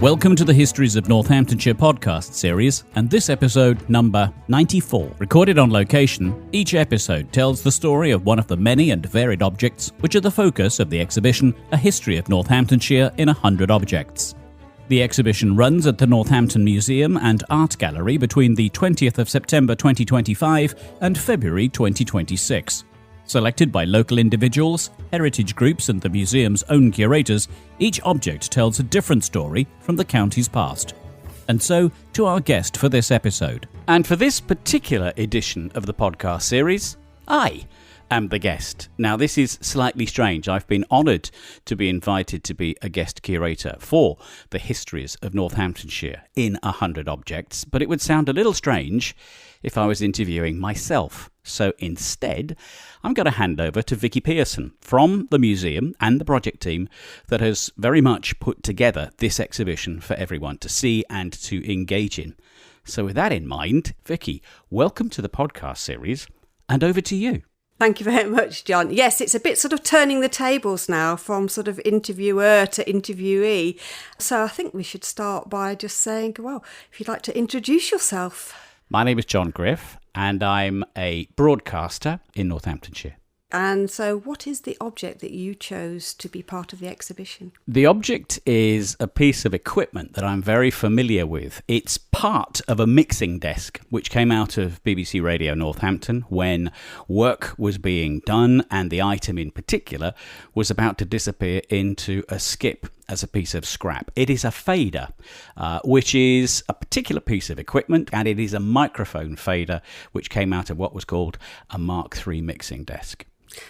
Welcome to the Histories of Northamptonshire podcast series, and this episode number 94. Recorded on location, each episode tells the story of one of the many and varied objects which are the focus of the exhibition A History of Northamptonshire in 100 Objects. The exhibition runs at the Northampton Museum and Art Gallery between the 20th of September 2025 and February 2026. Selected by local individuals, heritage groups and the museum's own curators, each object tells a different story from the county's past. And so, to our guest for this episode. And for this particular edition of the podcast series, I am the guest. Now, this is slightly strange. I've been honoured to be invited to be a guest curator for the Histories of Northamptonshire in 100 Objects, but it would sound a little strange if I was interviewing myself. So instead, I'm going to hand over to Vicky Pearson from the museum and the project team that has very much put together this exhibition for everyone to see and to engage in. So with that in mind, Vicky, welcome to the podcast series, and over to you. Thank you very much, John. Yes, it's a bit sort of turning the tables now from sort of interviewer to interviewee. So I think we should start by just saying, well, if you'd like to introduce yourself. My name is John Griff, and I'm a broadcaster in Northamptonshire. And so what is the object that you chose to be part of the exhibition? The object is a piece of equipment that I'm very familiar with. It's part of a mixing desk, which came out of BBC Radio Northampton when work was being done and the item in particular was about to disappear into a skip as a piece of scrap. It is a fader, which is a particular piece of equipment, and it is a microphone fader, which came out of what was called a Mark III mixing desk.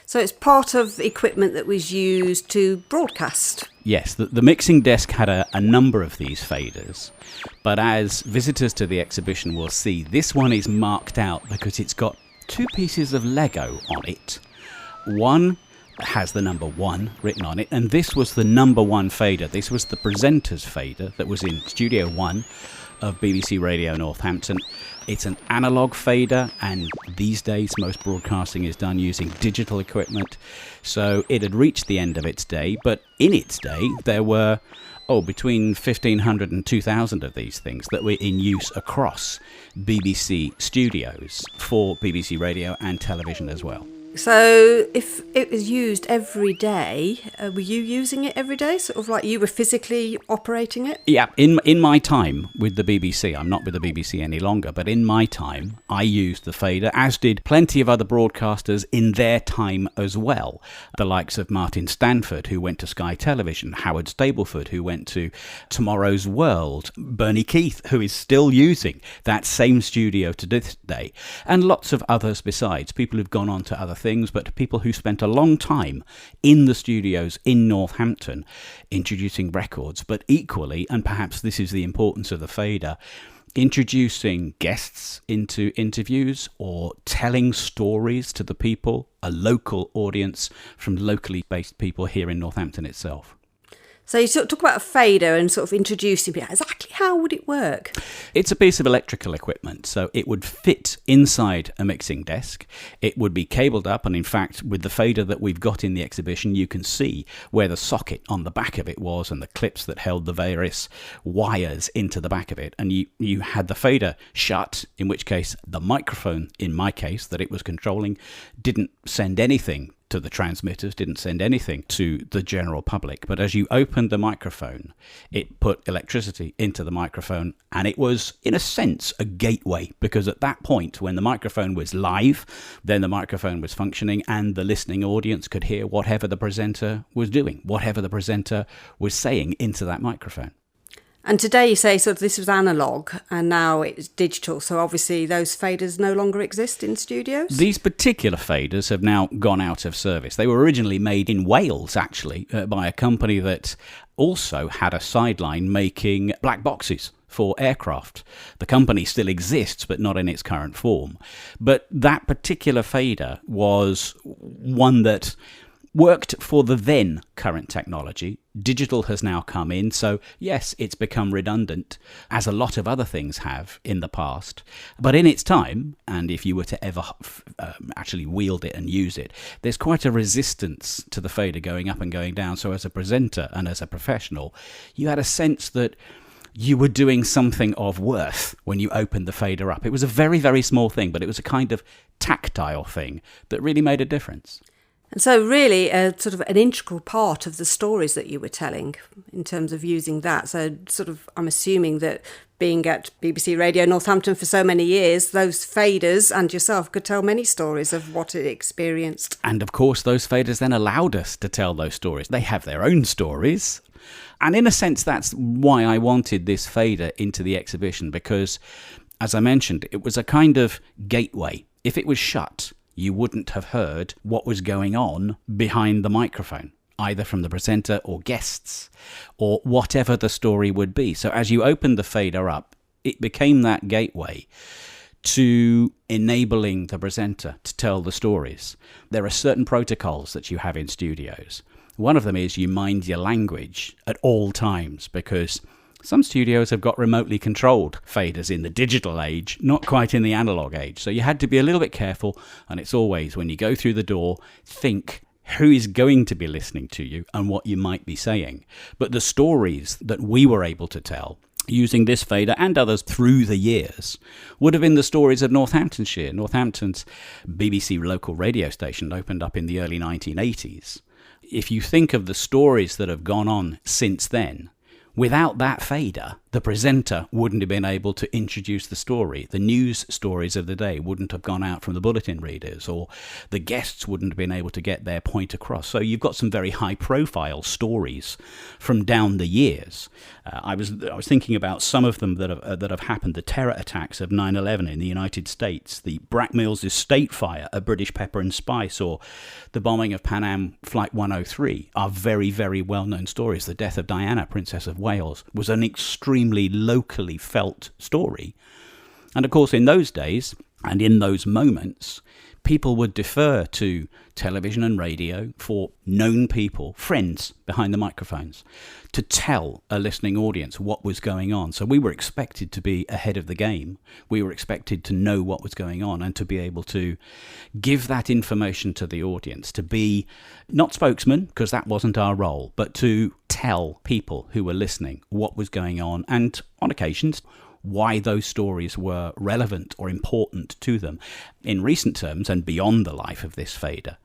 So it's part of equipment that was used to broadcast? Yes, the mixing desk had a number of these faders, but as visitors to the exhibition will see, this one is marked out because it's got two pieces of Lego on it. One has the number 1 written on it, and this was the number 1 fader. This was the presenter's fader that was in Studio 1 of BBC Radio Northampton. It's an analogue fader, and these days most broadcasting is done using digital equipment. So it had reached the end of its day, but in its day there were between 1,500 and 2,000 of these things that were in use across BBC studios for BBC Radio and television as well. So if it was used every day, were you using it every day? Sort of like you were physically operating it? Yeah, in my time with the BBC, I'm not with the BBC any longer, but in my time, I used the fader, as did plenty of other broadcasters in their time as well. The likes of Martin Stanford, who went to Sky Television, Howard Stableford, who went to Tomorrow's World, Bernie Keith, who is still using that same studio to this day, and lots of others besides, people who've gone on to other things, but people who spent a long time in the studios in Northampton introducing records, but equally, and perhaps this is the importance of the fader, introducing guests into interviews or telling stories to the people, a local audience from locally based people here in Northampton itself. So you sort of talk about a fader and sort of introducing people. Exactly how would it work? It's a piece of electrical equipment, so it would fit inside a mixing desk. It would be cabled up, and in fact, with the fader that we've got in the exhibition, you can see where the socket on the back of it was and the clips that held the various wires into the back of it. And you had the fader shut, in which case the microphone, in my case, that it was controlling, didn't send anything to the transmitters, didn't send anything to the general public. But as you opened the microphone, it put electricity into the microphone, and it was, in a sense, a gateway, because at that point, when the microphone was live, then the microphone was functioning, and the listening audience could hear whatever the presenter was doing, whatever the presenter was saying into that microphone. And today you say sort of this was analogue and now it's digital, so obviously those faders no longer exist in studios? These particular faders have now gone out of service. They were originally made in Wales, actually, by a company that also had a sideline making black boxes for aircraft. The company still exists, but not in its current form. But that particular fader was one that worked for the then current technology. Digital has now come in, so yes, it's become redundant, as a lot of other things have in the past. But in its time, and if you were to ever actually wield it and use it, there's quite a resistance to the fader going up and going down. So as a presenter and as a professional, you had a sense that you were doing something of worth when you opened the fader up. It was a very, very small thing, but it was a kind of tactile thing that really made a difference. And so really sort of an integral part of the stories that you were telling in terms of using that. So sort of I'm assuming that being at BBC Radio Northampton for so many years, those faders and yourself could tell many stories of what it experienced. And of course, those faders then allowed us to tell those stories. They have their own stories. And in a sense, that's why I wanted this fader into the exhibition, because, as I mentioned, it was a kind of gateway. If it was shut, you wouldn't have heard what was going on behind the microphone, either from the presenter or guests, or whatever the story would be. So as you opened the fader up, it became that gateway to enabling the presenter to tell the stories. There are certain protocols that you have in studios. One of them is you mind your language at all times, because some studios have got remotely controlled faders in the digital age, not quite in the analog age. So you had to be a little bit careful, and it's always, when you go through the door, think who is going to be listening to you and what you might be saying. But the stories that we were able to tell using this fader and others through the years would have been the stories of Northamptonshire. Northampton's BBC local radio station opened up in the early 1980s. If you think of the stories that have gone on since then, without that fader, the presenter wouldn't have been able to introduce the story. The news stories of the day wouldn't have gone out from the bulletin readers, or the guests wouldn't have been able to get their point across. So you've got some very high-profile stories from down the years. I was thinking about some of them that have happened. The terror attacks of 9/11 in the United States, the Brack Mills estate fire at British Pepper and Spice, or the bombing of Pan Am Flight 103 are very, very well-known stories. The death of Diana, Princess of Wales, was an extremely locally felt story. And of course, in those days and in those moments, people would defer to television and radio for known people, friends behind the microphones, to tell a listening audience what was going on. So we were expected to be ahead of the game. We were expected to know what was going on and to be able to give that information to the audience, to be not spokesman, because that wasn't our role, but to tell people who were listening what was going on, and on occasions why those stories were relevant or important to them. In recent terms, and beyond the life of this fader,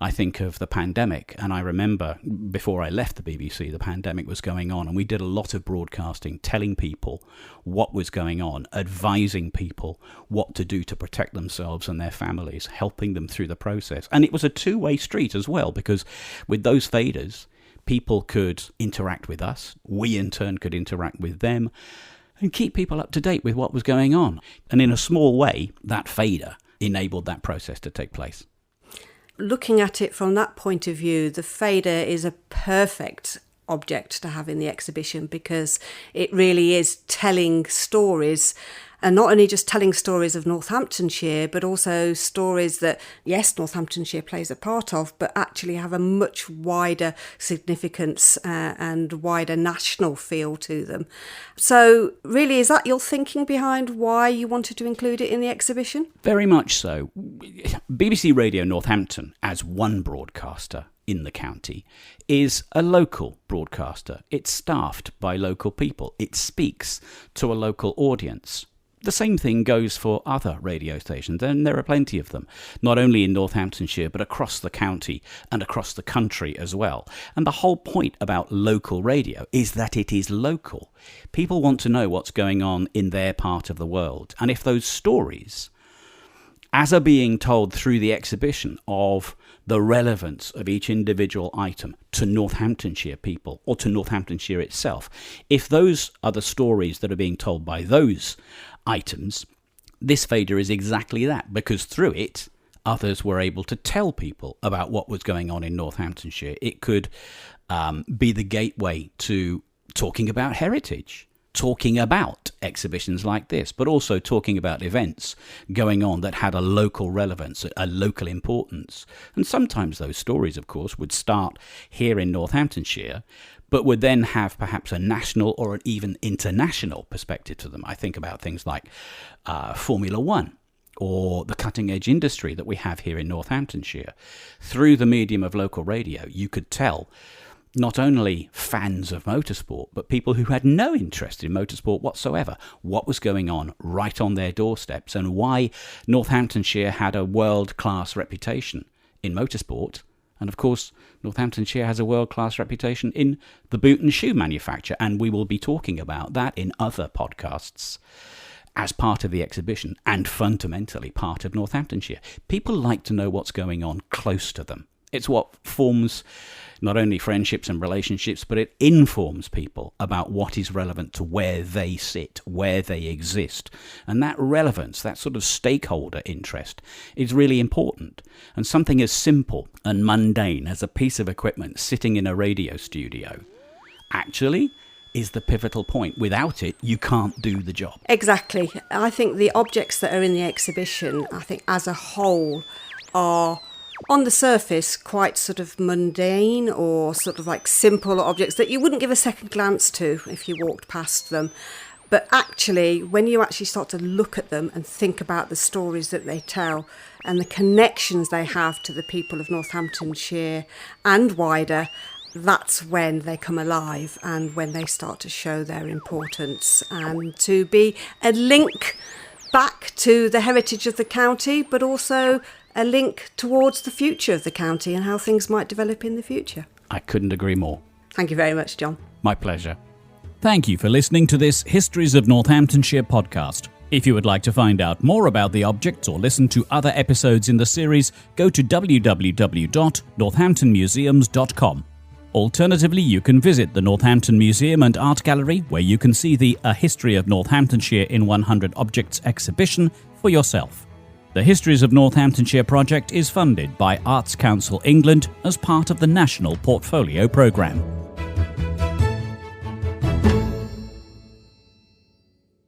I think of the pandemic, and I remember before I left the BBC, the pandemic was going on, and we did a lot of broadcasting, telling people what was going on, advising people what to do to protect themselves and their families, helping them through the process. And it was a two-way street as well, because with those faders, people could interact with us, we in turn could interact with them, and keep people up to date with what was going on. And in a small way, that fader enabled that process to take place. Looking at it from that point of view, the fader is a perfect object to have in the exhibition, because it really is telling stories, and not only just telling stories of Northamptonshire, but also stories that, yes, Northamptonshire plays a part of, but actually have a much wider significance and wider national feel to them. So really, is that your thinking behind why you wanted to include it in the exhibition? Very much so. BBC Radio Northampton, as one broadcaster in the county, is a local broadcaster. It's staffed by local people. It speaks to a local audience. The same thing goes for other radio stations, and there are plenty of them, not only in Northamptonshire, but across the county and across the country as well. And the whole point about local radio is that it is local. People want to know what's going on in their part of the world. And if those stories, as are being told through the exhibition, of the relevance of each individual item to Northamptonshire people or to Northamptonshire itself, if those are the stories that are being told by those items, this fader is exactly that, because through it, others were able to tell people about what was going on in Northamptonshire. It could be the gateway to talking about heritage, talking about exhibitions like this, but also talking about events going on that had a local relevance, a local importance. And sometimes those stories, of course, would start here in Northamptonshire, but would then have perhaps a national or an even international perspective to them. I think about things like Formula One, or the cutting-edge industry that we have here in Northamptonshire. Through the medium of local radio, you could tell not only fans of motorsport, but people who had no interest in motorsport whatsoever, what was going on right on their doorsteps and why Northamptonshire had a world-class reputation in motorsport. And of course, Northamptonshire has a world-class reputation in the boot and shoe manufacture, and we will be talking about that in other podcasts as part of the exhibition and fundamentally part of Northamptonshire. People like to know what's going on close to them. It's what forms not only friendships and relationships, but it informs people about what is relevant to where they sit, where they exist. And that relevance, that sort of stakeholder interest, is really important. And something as simple and mundane as a piece of equipment sitting in a radio studio actually is the pivotal point. Without it, you can't do the job. Exactly. I think the objects that are in the exhibition, I think as a whole, are on the surface quite sort of mundane or sort of like simple objects that you wouldn't give a second glance to if you walked past them. But actually, when you actually start to look at them and think about the stories that they tell and the connections they have to the people of Northamptonshire and wider, that's when they come alive and when they start to show their importance and to be a link back to the heritage of the county, but also a link towards the future of the county and how things might develop in the future. I couldn't agree more. Thank you very much, John. My pleasure. Thank you for listening to this Histories of Northamptonshire podcast. If you would like to find out more about the objects or listen to other episodes in the series, go to www.northamptonmuseums.com. Alternatively, you can visit the Northampton Museum and Art Gallery, where you can see the A History of Northamptonshire in 100 Objects exhibition for yourself. The Histories of Northamptonshire project is funded by Arts Council England as part of the National Portfolio Programme.